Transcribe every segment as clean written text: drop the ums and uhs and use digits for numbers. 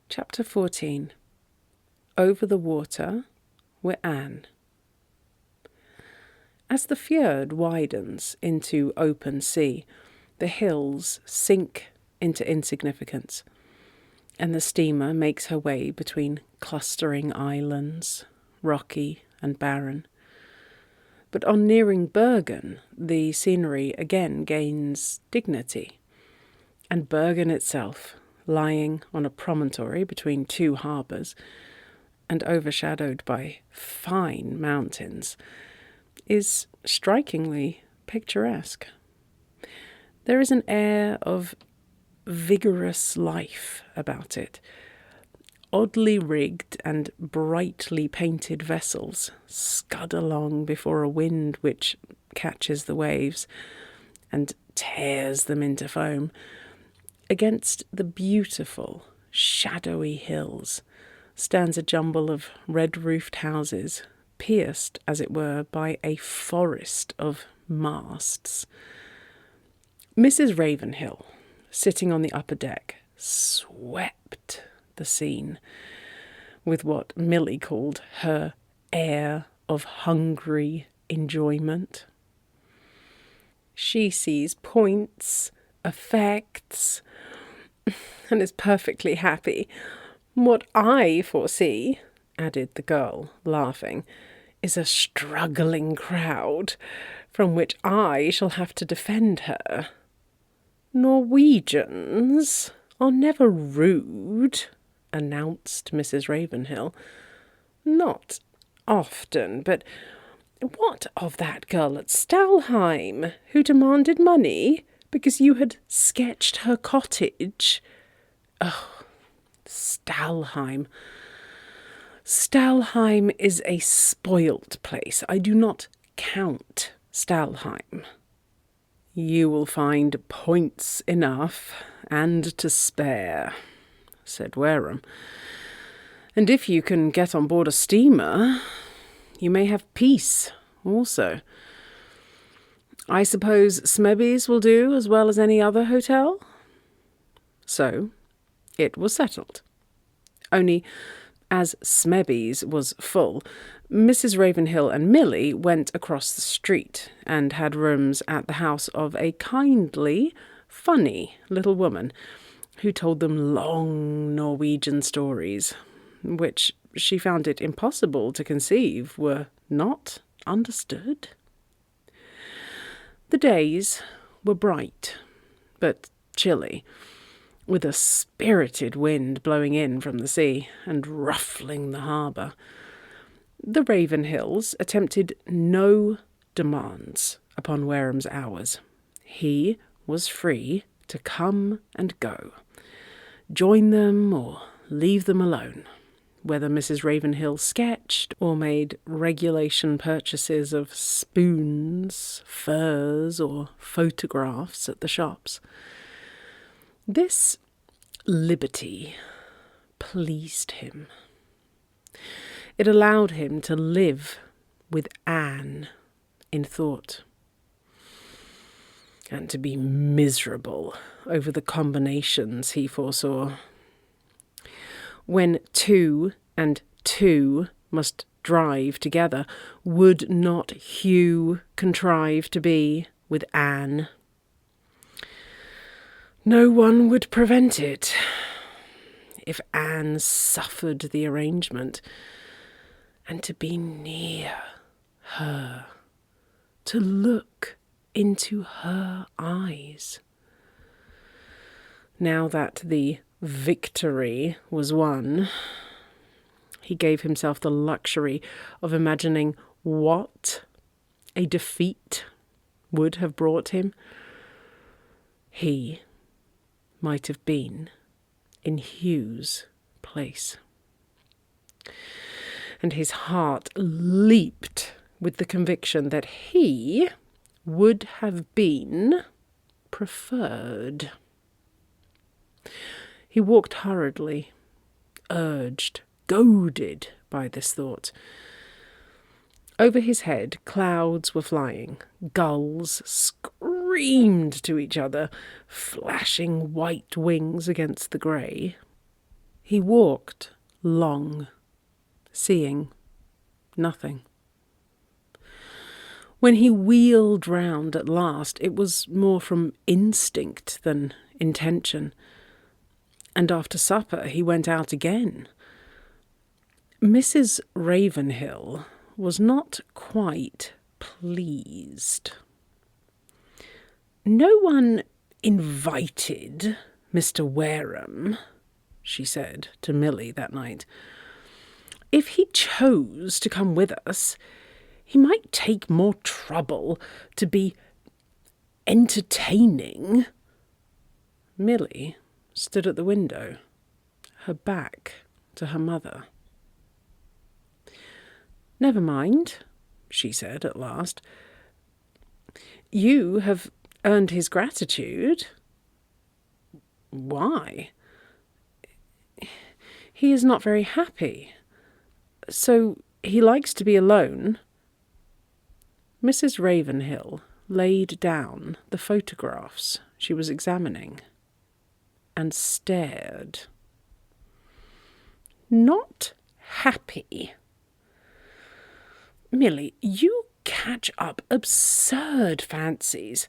Chapter 14. Over the Water with Anne. As the fjord widens into open sea, the hills sink into insignificance, and the steamer makes her way between clustering islands, rocky and barren. But on nearing Bergen, the scenery again gains dignity, and Bergen itself, lying on a promontory between two harbours, and overshadowed by fine mountains, is strikingly picturesque. There is an air of vigorous life about it. Oddly rigged and brightly painted vessels scud along before a wind which catches the waves and tears them into foam. Against the beautiful, shadowy hills stands a jumble of red-roofed houses, pierced, as it were, by a forest of masts. Mrs. Ravenhill, sitting on the upper deck, swept the scene with what Milly called her air of hungry enjoyment. She sees points, effects, and is perfectly happy. What I foresee, added the girl, laughing, is a struggling crowd from which I shall have to defend her. Norwegians are never rude, announced Mrs. Ravenhill. Not often, but what of that girl at Stalheim who demanded money because you had sketched her cottage? Oh, Stalheim. Stalheim is a spoilt place. I do not count Stalheim. You will find points enough and to spare, said Wareham. And if you can get on board a steamer, you may have peace also. I suppose Smebby's will do as well as any other hotel? So it was settled. Only, as Smebby's was full, Mrs. Ravenhill and Milly went across the street and had rooms at the house of a kindly, funny little woman who told them long Norwegian stories, which she found it impossible to conceive were not understood. The days were bright, but chilly, with a spirited wind blowing in from the sea and ruffling the harbour. The Ravenhills attempted no demands upon Wareham's hours. He was free to come and go, join them or leave them alone, whether Mrs. Ravenhill sketched or made regulation purchases of spoons, furs, or photographs at the shops. This liberty pleased him. It allowed him to live with Anne in thought, and to be miserable over the combinations he foresaw. When two and two must drive together, would not Hugh contrive to be with Anne? No one would prevent it, if Anne suffered the arrangement. And to be near her, to look into her eyes. Now that the victory was won, he gave himself the luxury of imagining what a defeat would have brought him. He might have been in Hugh's place. And his heart leaped with the conviction that he would have been preferred. He walked hurriedly, urged, goaded by this thought. Over his head, clouds were flying. Gulls screamed to each other, flashing white wings against the grey. He walked long, seeing nothing. When he wheeled round at last, it was more from instinct than intention, and after supper he went out again. Mrs. Ravenhill was not quite pleased. "No one invited Mr. Wareham," she said to Milly that night. "If he chose to come with us, he might take more trouble to be entertaining." Milly stood at the window, her back to her mother. "Never mind," she said at last. "You have earned his gratitude." "Why?" "He is not very happy, so he likes to be alone." Mrs. Ravenhill laid down the photographs she was examining and stared. "Not happy? Milly, you catch up absurd fancies.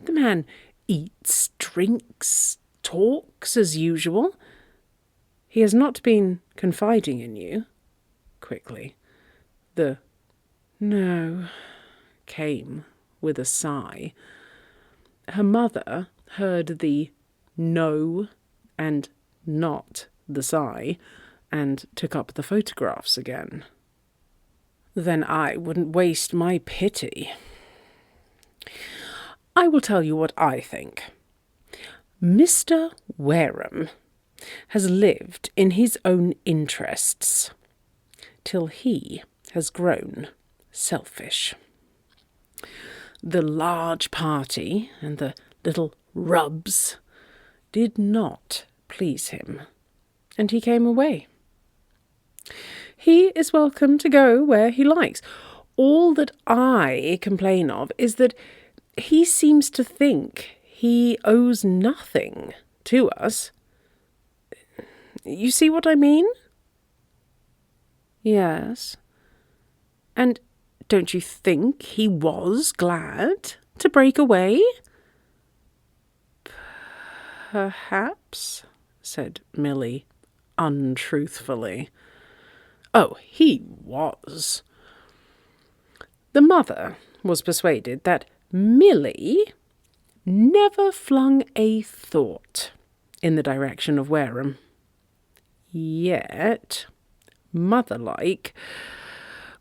The man eats, drinks, talks as usual. He has not been confiding in you?" Quickly. The "No" came with a sigh. Her mother heard the "no" and not the sigh, and took up the photographs again. "Then I wouldn't waste my pity. I will tell you what I think. Mr. Wareham has lived in his own interests till he has grown selfish. The large party and the little rubs did not please him, and he came away. He is welcome to go where he likes. All that I complain of is that he seems to think he owes nothing to us. You see what I mean?" "Yes. And don't you think he was glad to break away?" "Perhaps," said Milly, untruthfully. "Oh, he was." The mother was persuaded that Milly never flung a thought in the direction of Wareham. Yet, mother-like,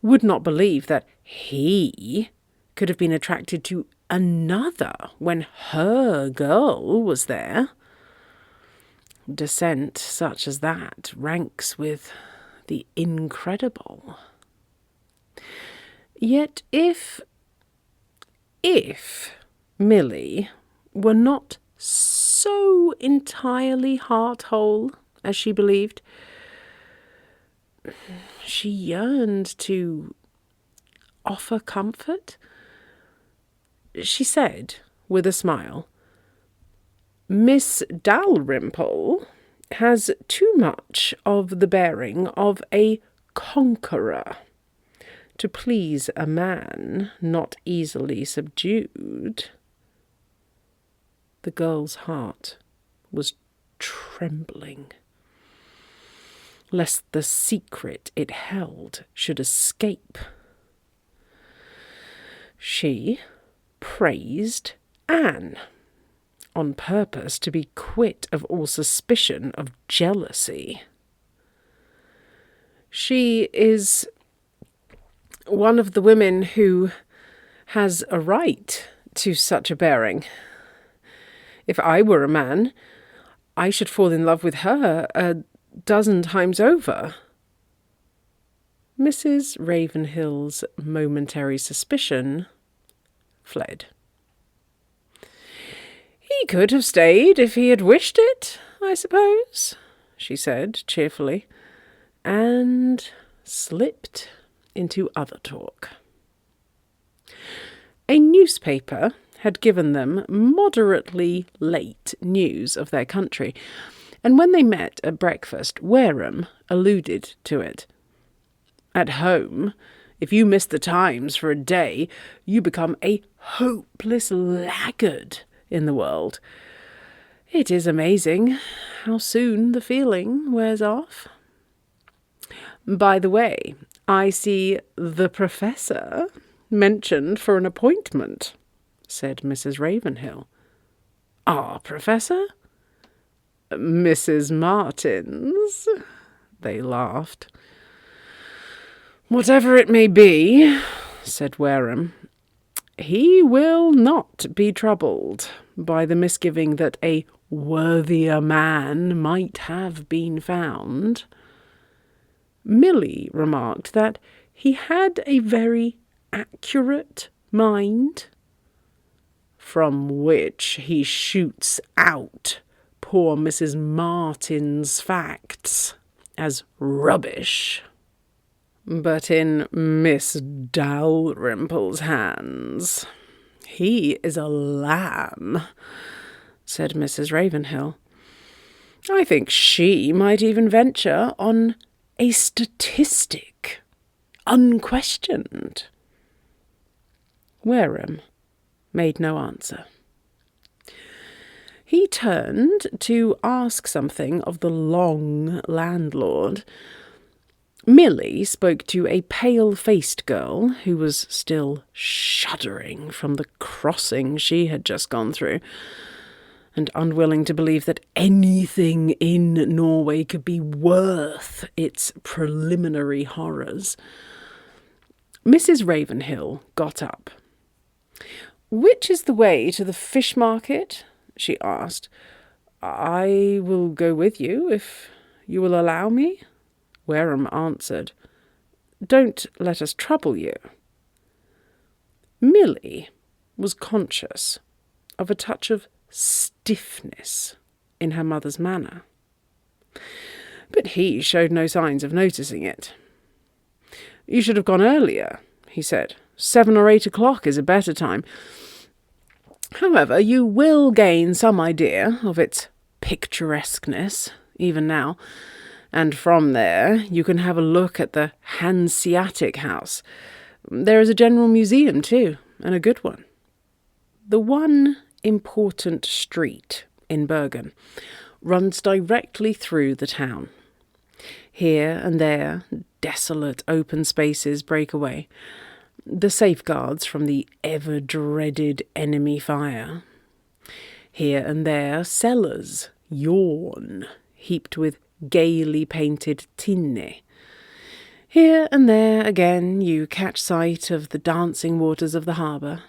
would not believe that he could have been attracted to another when her girl was there. Dissent such as that ranks with the incredible. Yet if Milly were not so entirely heart-whole as she believed, she yearned to offer comfort. She said, with a smile, "Miss Dalrymple has too much of the bearing of a conqueror to please a man not easily subdued." The girl's heart was trembling, lest the secret it held should escape. She praised Anne, on purpose to be quit of all suspicion of jealousy. She is one of the women who has a right to such a bearing. If I were a man, I should fall in love with her a dozen times over. Mrs. Ravenhill's momentary suspicion fled. "He could have stayed if he had wished it, I suppose," she said cheerfully, and slipped into other talk. A newspaper had given them moderately late news of their country, and when they met at breakfast, Wareham alluded to it. At home, if you miss the Times for a day, you become a hopeless laggard in the world. It is amazing how soon the feeling wears off. By the way, I see the Professor mentioned for an appointment, said Mrs. Ravenhill. Our Professor? Mrs. Martin's, they laughed. Whatever it may be, said Wareham, he will not be troubled by the misgiving that a worthier man might have been found. Milly remarked that he had a very accurate mind, from which he shoots out poor Mrs. Martin's facts as rubbish. But in Miss Dalrymple's hands, he is a lamb, said Mrs. Ravenhill. I think she might even venture on a statistic, unquestioned. Wareham made no answer. He turned to ask something of the long landlord. Milly spoke to a pale-faced girl who was still shuddering from the crossing she had just gone through, and unwilling to believe that anything in Norway could be worth its preliminary horrors. Mrs. Ravenhill got up. Which is the way to the fish market? She asked. I will go with you, if you will allow me. Wareham answered, Don't let us trouble you. Milly was conscious of a touch of stiffness in her mother's manner, but he showed no signs of noticing it. You should have gone earlier, he said. 7 or 8 o'clock is a better time. However, you will gain some idea of its picturesqueness, even now, and from there you can have a look at the Hanseatic House. There is a general museum too, and a good one. The one important street in Bergen runs directly through the town. Here and there, desolate open spaces break away, the safeguards from the ever-dreaded enemy fire. Here and there, cellars yawn, heaped with gaily painted tinne. Here and there again you catch sight of the dancing waters of the harbour,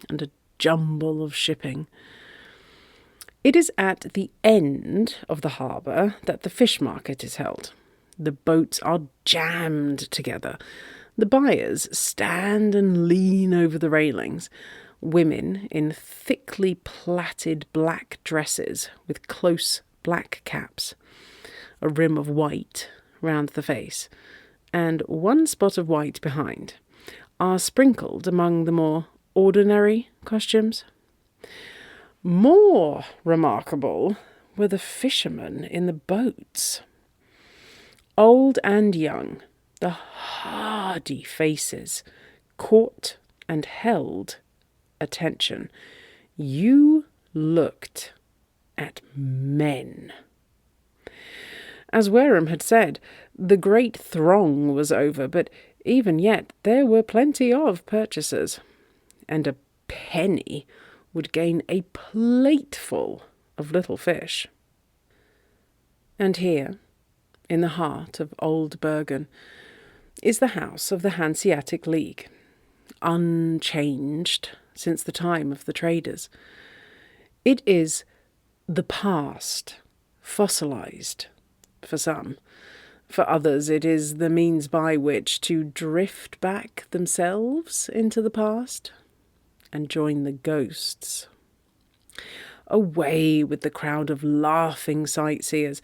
and a jumble of shipping. It is at the end of the harbour that the fish market is held. The boats are jammed together. The buyers stand and lean over the railings. Women in thickly plaited black dresses with close black caps, a rim of white round the face, and one spot of white behind, are sprinkled among the more ordinary costumes. More remarkable were the fishermen in the boats. Old and young, the hardy faces caught and held attention. You looked at men. As Wareham had said, the great throng was over, but even yet there were plenty of purchasers, and a penny would gain a plateful of little fish. And here, in the heart of Old Bergen, is the house of the Hanseatic League, unchanged since the time of the traders. It is the past, fossilized for some. For others it is the means by which to drift back themselves into the past and join the ghosts. Away with the crowd of laughing sightseers.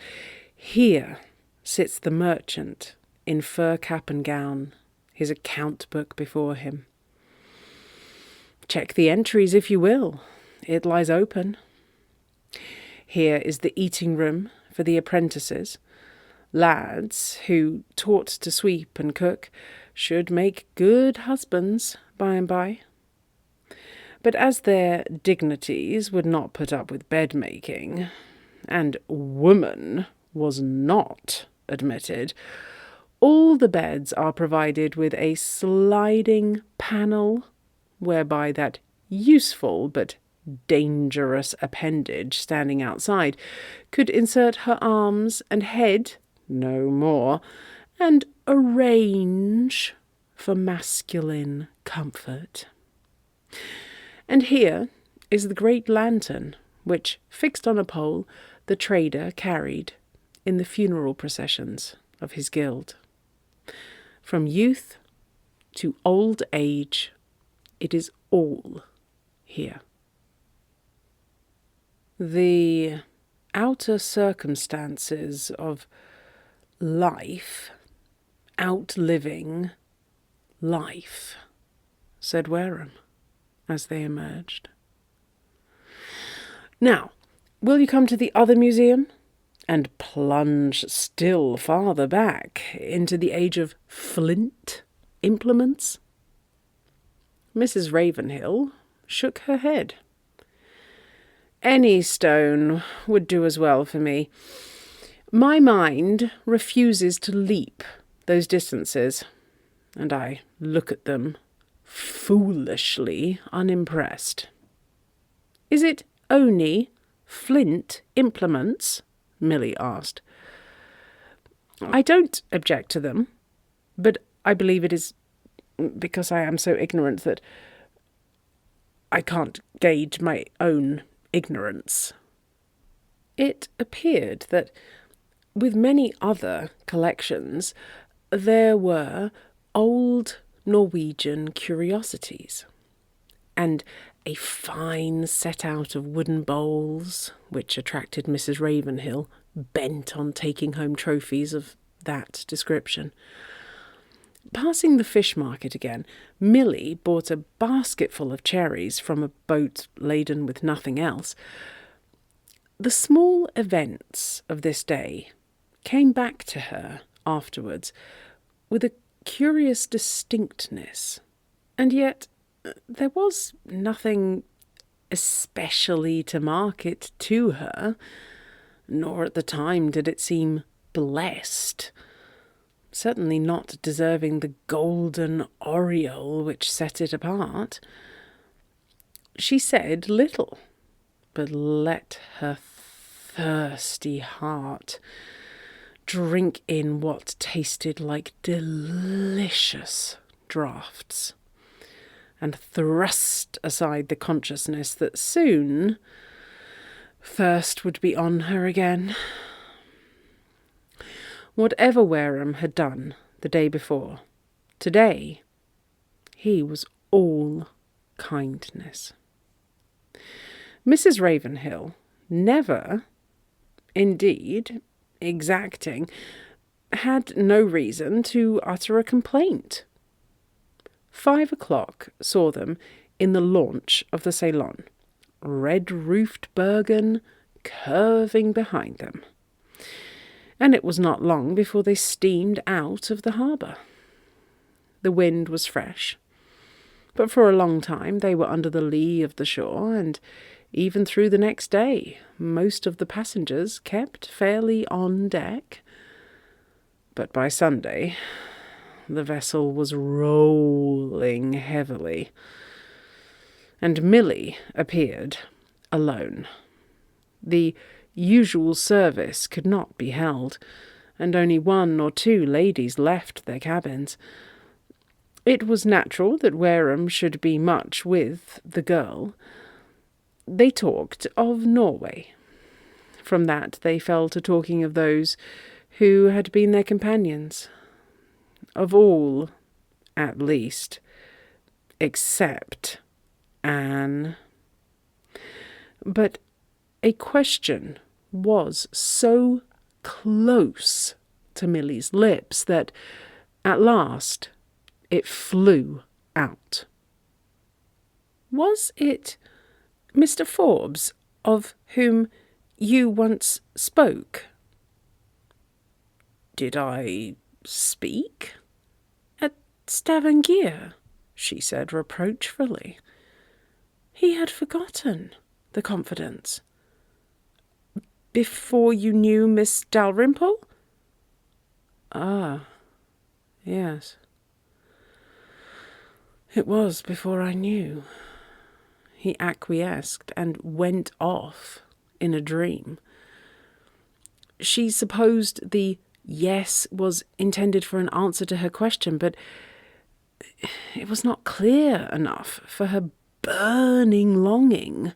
Here sits the merchant in fur cap and gown, his account book before him. Check the entries if you will. It lies open. Here is the eating room for the apprentices. Lads who, taught to sweep and cook, should make good husbands by and by. But as their dignities would not put up with bed-making, and woman was not admitted, all the beds are provided with a sliding panel, whereby that useful but dangerous appendage standing outside could insert her arms and head, no more, and arrange for masculine comfort. And here is the great lantern which, fixed on a pole, the trader carried in the funeral processions of his guild. From youth to old age, it is all here. The outer circumstances of life outliving life, said Wareham, as they emerged. Now, will you come to the other museum and plunge still farther back into the age of flint implements? Mrs. Ravenhill shook her head. Any stone would do as well for me. My mind refuses to leap those distances, and I look at them foolishly unimpressed. Is it only flint implements? Milly asked. I don't object to them, but I believe it is because I am so ignorant that I can't gauge my own ignorance. It appeared that, with many other collections, there were old Norwegian curiosities, and a fine set-out of wooden bowls, which attracted Mrs. Ravenhill, bent on taking home trophies of that description. Passing the fish market again, Milly bought a basketful of cherries from a boat laden with nothing else. The small events of this day came back to her afterwards with a curious distinctness, and yet there was nothing especially to mark it to her, nor at the time did it seem blessed, certainly not deserving the golden aureole which set it apart. She said little, but let her thirsty heart drink in what tasted like delicious draughts, and thrust aside the consciousness that soon thirst would be on her again. Whatever Wareham had done the day before, today he was all kindness. Mrs. Ravenhill, never, indeed, exacting, had no reason to utter a complaint. 5 o'clock saw them in the launch of the Ceylon, red-roofed Bergen curving behind them, and it was not long before they steamed out of the harbour. The wind was fresh, but for a long time they were under the lee of the shore, and even through the next day most of the passengers kept fairly on deck. But by Sunday the vessel was rolling heavily, and Milly appeared alone. The usual service could not be held, and only 1 or 2 ladies left their cabins. It was natural that Wareham should be much with the girl. They talked of Norway. From that they fell to talking of those who had been their companions, of all, at least, except Anne. But a question was so close to Milly's lips that, at last, it flew out. Was it Mr. Forbes of whom you once spoke, Did I speak? At Stavanger, she said reproachfully. He had forgotten the confidence. Before you knew Miss Dalrymple? Ah, yes. It was before I knew. He acquiesced and went off in a dream. She supposed the yes was intended for an answer to her question, but it was not clear enough for her burning longing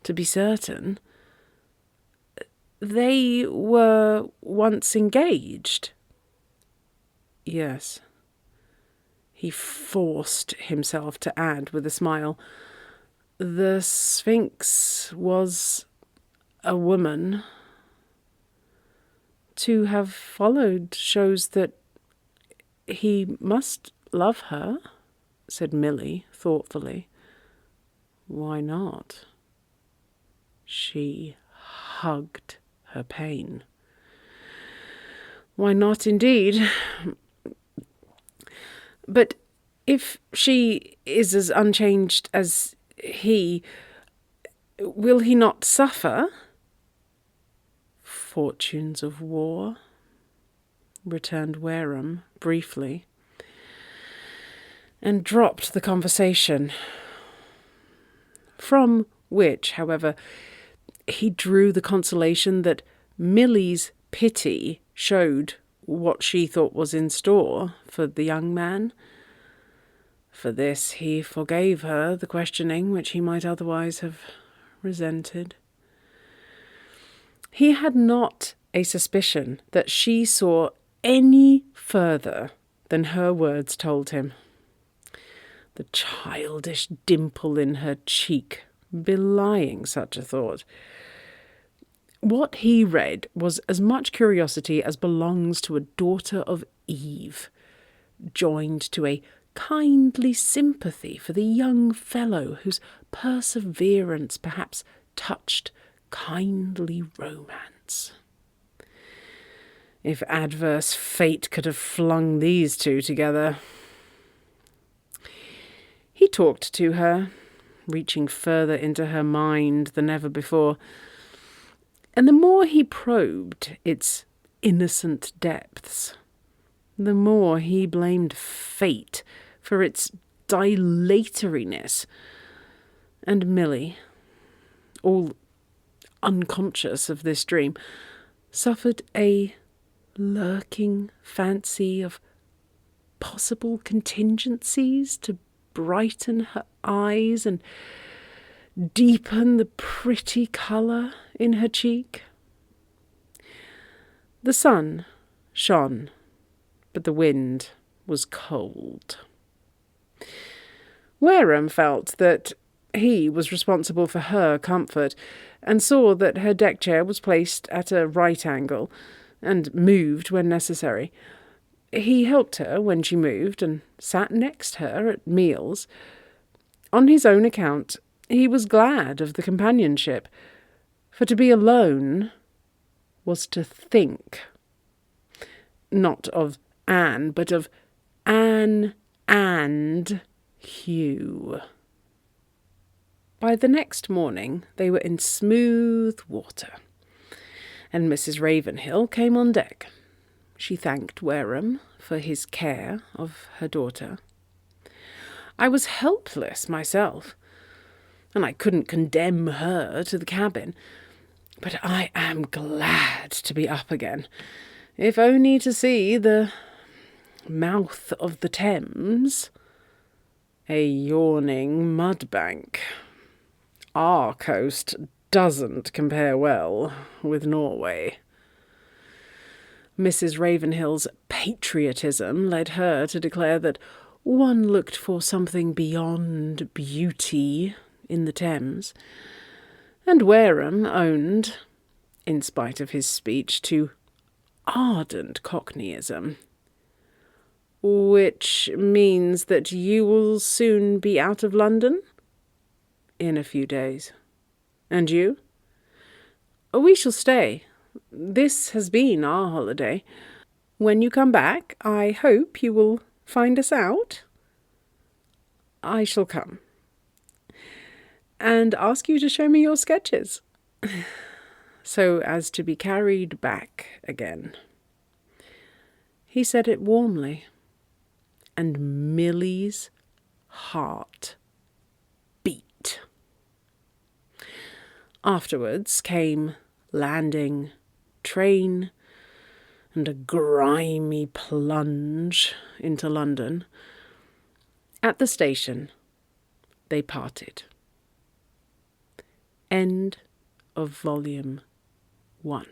to be certain. They were once engaged. Yes. He forced himself to add with a smile, the Sphinx was a woman. To have followed shows that he must love her, said Milly thoughtfully. Why not? She hugged her pain. Why not, indeed? But if she is as unchanged as he, will he not suffer? Fortunes of war, returned Wareham briefly, and dropped the conversation, from which, however, he drew the consolation that Milly's pity showed what she thought was in store for the young man. For this he forgave her the questioning which he might otherwise have resented. He had not a suspicion that she saw any further than her words told him. The childish dimple in her cheek belying such a thought. What he read was as much curiosity as belongs to a daughter of Eve, joined to a kindly sympathy for the young fellow whose perseverance perhaps touched kindly romance. If adverse fate could have flung these two together. He talked to her, reaching further into her mind than ever before, and the more he probed its innocent depths, the more he blamed fate for its dilatoriness. And Milly, all unconscious of this dream, suffered a lurking fancy of possible contingencies to brighten her eyes and deepen the pretty colour in her cheek. The sun shone, but the wind was cold. Wareham felt that he was responsible for her comfort, and saw that her deck chair was placed at a right angle, and moved when necessary. He helped her when she moved, and sat next her at meals. On his own account, he was glad of the companionship, for to be alone was to think. Not of Anne, but of Anne and Hugh. By the next morning they were in smooth water, and Mrs. Ravenhill came on deck. She thanked Wareham for his care of her daughter. I was helpless myself, and I couldn't condemn her to the cabin, but I am glad to be up again, if only to see the mouth of the Thames, a yawning mudbank. Our coast doesn't compare well with Norway. Mrs. Ravenhill's patriotism led her to declare that one looked for something beyond beauty in the Thames, and Wareham owned, in spite of his speech, to ardent cockneyism. Which means that you will soon be out of London? In a few days. And you? We shall stay. This has been our holiday. When you come back, I hope you will find us out. I shall come and ask you to show me your sketches, so as to be carried back again. He said it warmly, and Millie's heart beat. Afterwards came landing, train, and a grimy plunge into London. At the station, they parted. End of Volume 1.